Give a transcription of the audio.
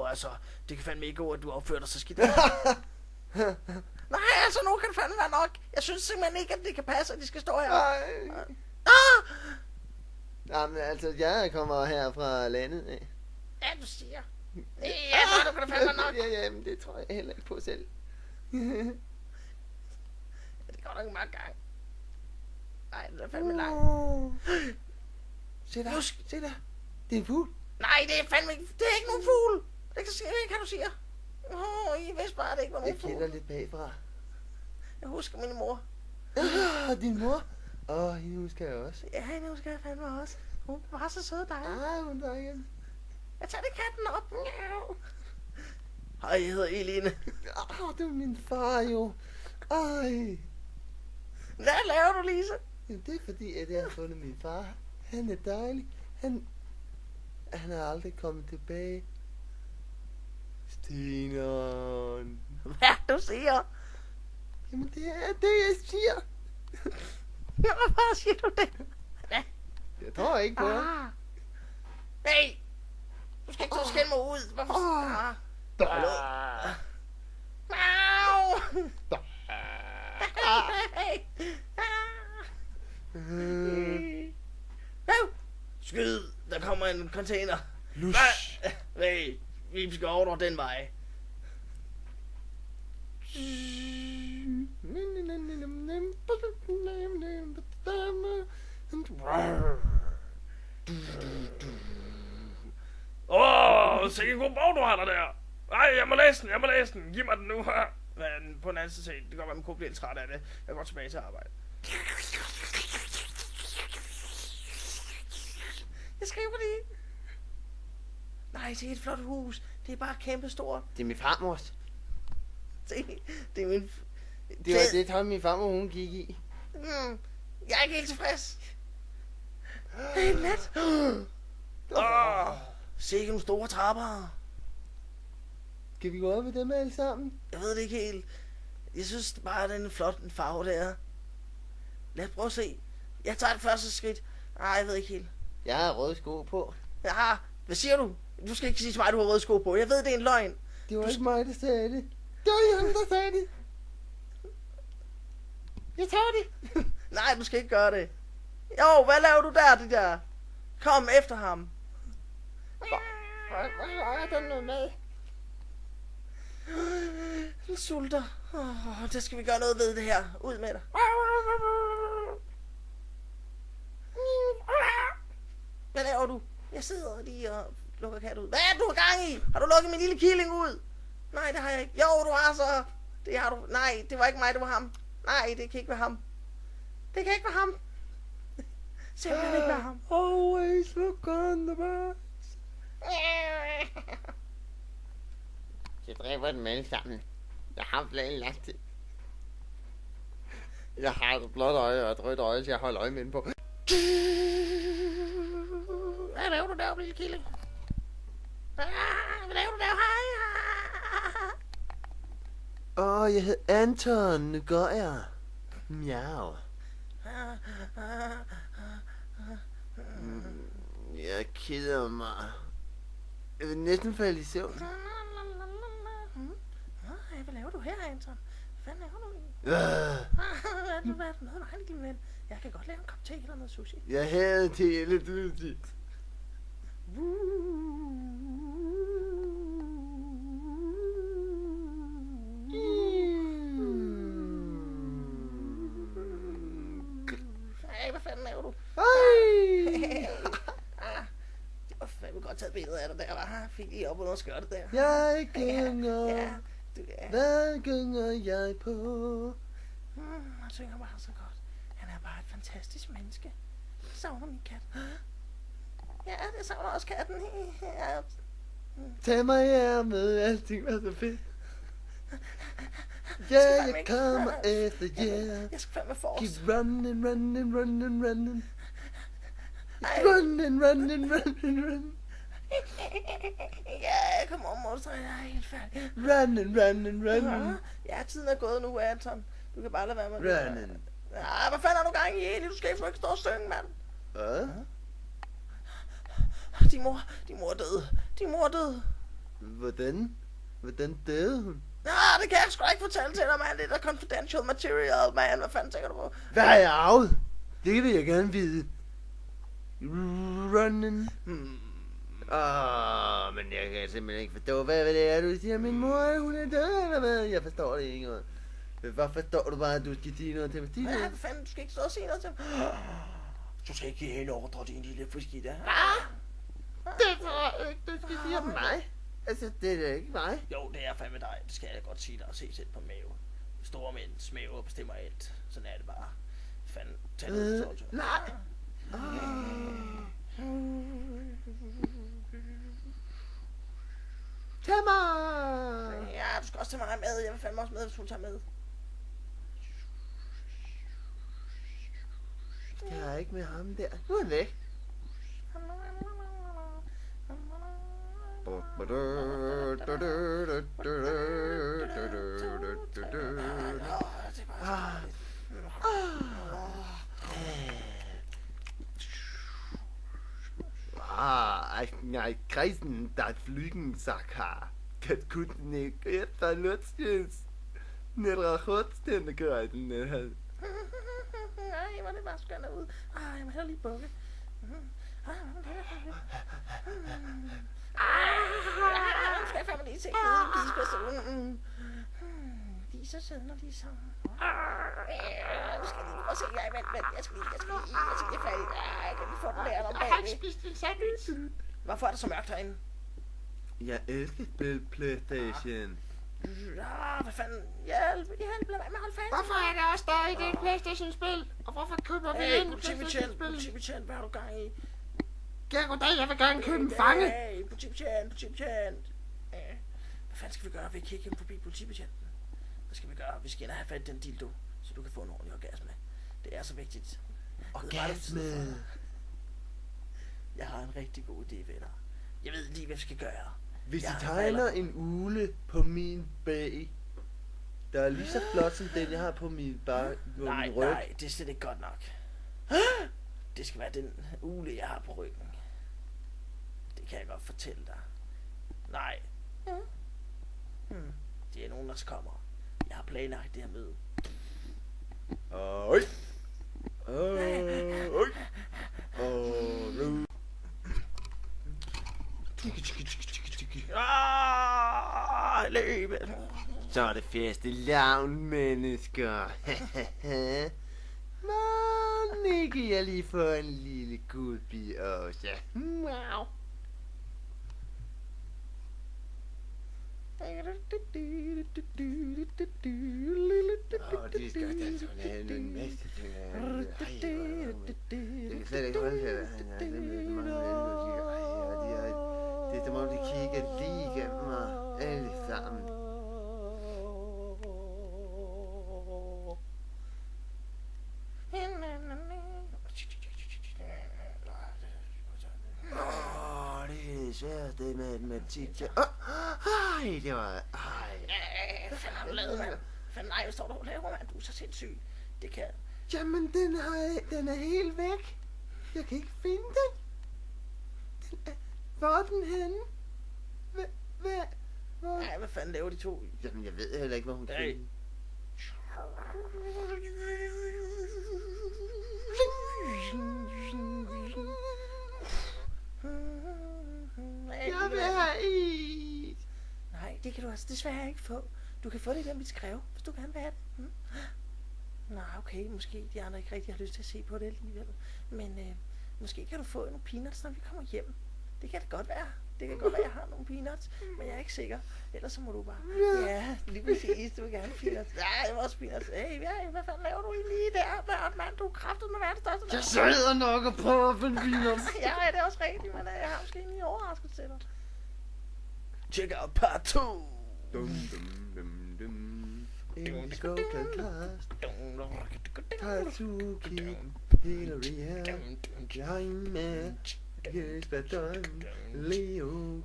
altså, det kan fandme ikke gå, at du opfører dig så skidt. Nej, altså, nu kan det fandme være nok. Jeg synes simpelthen ikke, at det kan passe, at de skal stå her. Jamen, altså, jeg kommer her fra landet af. Ja, du siger. Ja, så kan det fandme nok. Ja, men det tror jeg heller ikke på selv. Det går nok mange gange. Nej, det er fandme langt. Se der, se der. Det er en fugl. Nej, det er fandme ikke. Det er ikke nogen fugl. Det kan du sige. I vidste bare, at det ikke var nogen Jeg fugl. kender lidt bagfra. Jeg husker min mor. Din mor? Hende husker jeg også. Ja, hende husker jeg fandme også. Hun var så sød og dejlig. Hun er igen. Jeg tager det katten op. Hej, jeg hedder Eline. Det er min far jo. Ej. Hvad laver du, Lise? Jamen, det er fordi, at jeg har fundet min far. Han er dejlig. Han er aldrig kommet tilbage. Steneren. Hvad du siger? Jamen, det er det, jeg siger. Hvorfor siger du det? Jeg tror ikke på det. Hey! Du skal ikke så skælde mig ud. Hvorfor? Skyd! Der kommer en container. Lush. Hey, vi skal over den vej. Sikke en god bog, du har der. Ej, jeg må læse den. Giv mig den nu her. Men på den anden side, det kan godt være, man kunne blive lidt træt af det. Jeg går tilbage til arbejde. Jeg skriver det. Nej, det er et flot hus. Det er bare kæmpestort. Det er min farmors. Det er min... Det var det tøj, min farmor hun gik i. Jeg er ikke helt tilfreds. Det er net. Sikke nogle store trapper. Skal vi gå op i dem alle sammen? Jeg ved det ikke helt. Jeg synes bare, at den er flot en farve der. Lad os prøve at se. Jeg tager det første skridt. Nej, jeg ved ikke helt. Jeg har røde sko på. Ja, hvad siger du? Du skal ikke sige til mig, at du har røde sko på. Jeg ved, det er en løgn. Det var ikke mig, der sagde det. Det var ham, der sagde det. Jeg tager det. Nej, du skal ikke gøre det. Jo, hvad laver du der, det der? Kom efter ham. Hvor er der noget mad? Den sulter. Der skal vi gøre noget ved det her. Ud med dig. Hvad laver du? Jeg sidder lige og lukker kat ud. Hvad er det, du har gang i? Har du lukket min lille killing ud? Nej, det har jeg ikke. Jo, du har så. Det har du. Nej, det var ikke mig, det var ham. Nej, det kan ikke være ham. Det kan ikke være ham. Simpelthen ikke være ham. Always look on the birds. Jeg dræber dem alle sammen. Jeg har planen lagt til. Jeg har et blåt øje og et rødt øje, så jeg holder øje med den på. Hvad laver du der, lille killing? Hvad laver du der? Hej. Jeg hedder Anton. Nu går jeg. Miau. Jeg keder mig. Jeg vil næsten falde i søvn. Hvad laver du her, Anton? Hvad laver du? Hvad er det noget med mig, lille ven? Jeg kan godt lave en kop te eller noget sushi. Jeg havde te eller sushi. Hvad fanden laver du? Det var fandme godt taget billeder af dig der, var. Fik lige op under skørtet der. Jeg gynger. Ja. Hvad gynger jeg på? Han synger bare så godt. Han er bare et fantastisk menneske. Jeg savner min kat. Ja, det savner også katten. Ja. Tag mig her med, alting var så fedt. Ja, jeg kommer efter, yeah. Jeg skal fandme forrest. Keep running. Running. Ja, kom on, monster. Jeg er helt færdig. Running. Ja, tiden er gået nu, Anton. Du kan bare lade være med Running. Ja, hvad fanden har du gang i egentlig? Du skal ikke stå og synge, mand. Hvad? Din mor er død. Hvordan døde hun? Nå, det kan jeg sgu da ikke fortælle til dig, mand. Det er da confidential material, man. Hvad fanden tænker du på? Hvad har jeg arvet? Det vil jeg gerne vide. Running. Men jeg kan simpelthen ikke forstå, hvad det er, du siger. Min mor, hun er død, eller hvad? Jeg forstår det ikke. Hvad forstår du bare, at du skal sige noget til mig? Hvad fanden? Du skal ikke stå og sige noget til mig. Du skal ikke give hende ordre, din lille friskidte. Det tror jeg ikke, du skal sige om mig. Altså, det er da ikke mig. Jo, det er fandme dig. Det skal jeg godt sige dig og se selv på mave. Store mænds mave bestemmer alt. Sådan er det bare. Fanden, tag noget. Nej. Tag mig! Ja, du skal også tage mig med. Jeg vil fandme også med, hvis du tager med. Jeg er ikke med ham der. Nu er han væk. Nein, Kreisen, das Flügensacker. Das könnte nicht jetzt verletzt ist. Nicht rachot, den Kreisen. Nej, hvor det bare skønner ud. Jeg må hellere lige bukke. Nu skal jeg fandme lige se gidspersonen. De er så sødne, og de er så... Nu skal jeg lige prøve at se. Vent. Jeg skal lige færdig. Jeg kan lige få den der om bagved. Hvorfor er det så mørkt herinde? Jeg elsker spil PlayStation. Hvad fanden? Hjælp, lad være med at holde fast. Hvorfor er der også der i det PlayStation-spil? Og hvorfor køber vi ikke PlayStation-spil? Politibetjent, hvad har du gang i? Ja, goddag, jeg vil gerne købe en fange. Hey, politibetjent. Hvad fanden skal vi gøre? Vi kan ikke forbi politibetjenten. Hvad skal vi gøre? Vi skal ind og have fat i den dildo, så du kan få en ordentlig orgasme. Det er så vigtigt. Orgasme. Jeg har en rigtig god idé, venner. Jeg ved lige, hvad vi skal gøre. Hvis I tegner en ule på min bag, der er lige så flot som den, jeg har på min ryg. Nej, det er slet ikke godt nok. Det skal være den ule, jeg har på ryggen. Det kan jeg godt fortælle dig. Nej. Det er nogen, der kommer. Jeg har planlagt det her møde. Oj. Løbe. Så er det feste lavn, mennesker. Må ikke jeg lige få en lille godbid også? Wow. De skal danse og lave en masse ting. Jeg kan slet ikke holde til det. Det er som om de kigger lige igennem mig. Alle sammen. Det er svært, det med matematik. Ej, det var... Hvad fanden har du lavet, mand? Hvad står du og laver, mand? Du er så sindssyg. Det kan... Jamen, den er helt væk. Jeg kan ikke finde den. Hvor er den henne? Hvor? Nej, hvad fanden laver de to? Jamen, jeg ved heller ikke, hvor hun finder den. Jeg vil have is. Nej, det kan du altså desværre ikke få. Du kan få det i den, vi skrev, hvis du gerne vil have det. Nej, okay, måske de andre ikke rigtig har lyst til at se på det alligevel. Men måske kan du få nogle peanuts, når vi kommer hjem. Det kan det godt være. Det kan godt være, jeg har nogle peanuts, men jeg er ikke sikker. Ellers så må du bare... Ja, lige præcis. Du vil gerne have peanuts. Ja, jeg vil også peanuts. Hey, hvad fanden laver du lige der, mand? Du er kraftet med verdens største. Jeg sidder nok og prøver at finde peanuts. Ja, det er også rigtigt, men jeg har måske en lige overrasket til dig. Check out part 2. Engelsk podcast. Tatsuki. Hillary her. Jaime. Jesper Døgn. Leo.